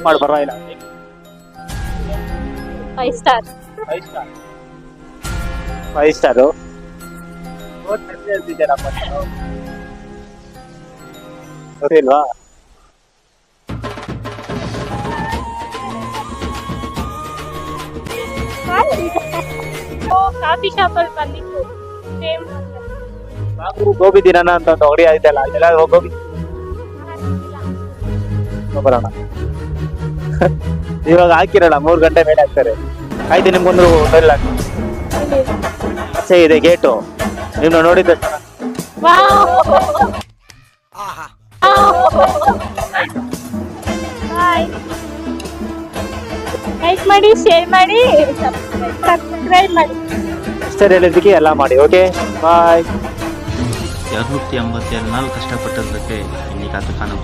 ಮಾಡಿ ಪರವಾಗಿಲ್ಲ. 5 star. 5 star 5 star ಹೇಳ್ತಿದ್ದೀರಪ್ಪ ಗೊತ್ತಿಲ್ವಾ? ಕಾಫಿ ಶಾಪ್ ಅಲ್ಲಿ ಬಂದಿತ್ತು ಸೇಮ್ ಬಾಬು ಗೋಬಿ ದಿನಾನ ಅಂತ ಒಂದು ಅಂಗಡಿ ಆಯ್ತಲ್ಲ, ಅಲ್ಲೆಲ್ಲ ಗೋಬಿ ಬರೋಣ. ಇವಾಗ ಹಾಕಿರಲ್ಲ 3 ಗಂಟೆ ಮೇಲೆ ಹಾಕ್ತಾರೆ. ಆಯ್ತು, ನಿಮ್ಗೊಂದು ಮೊಬೈಲ್ ಹಾಕಿ ಆಚೆ ಇದೆ ಗೇಟು, ನಿಮ್ನ ನೋಡಿದ್ದೆ. ಲೈಕ್ ಮಾಡಿ, ಶೇರ್ ಮಾಡಿ, ಸಬ್ಸ್ಕ್ರೈಬ್ ಮಾಡಿ. ಅಷ್ಟೇ ಹೇಳಿದ್ದಕ್ಕೆ ಎಲ್ಲ ಮಾಡಿ. ಓಕೆ, ಬಾಯ್. 284 ನಾள் கஷ்டப்பட்டதுக்கு இன்னைக்கு அதுக்கான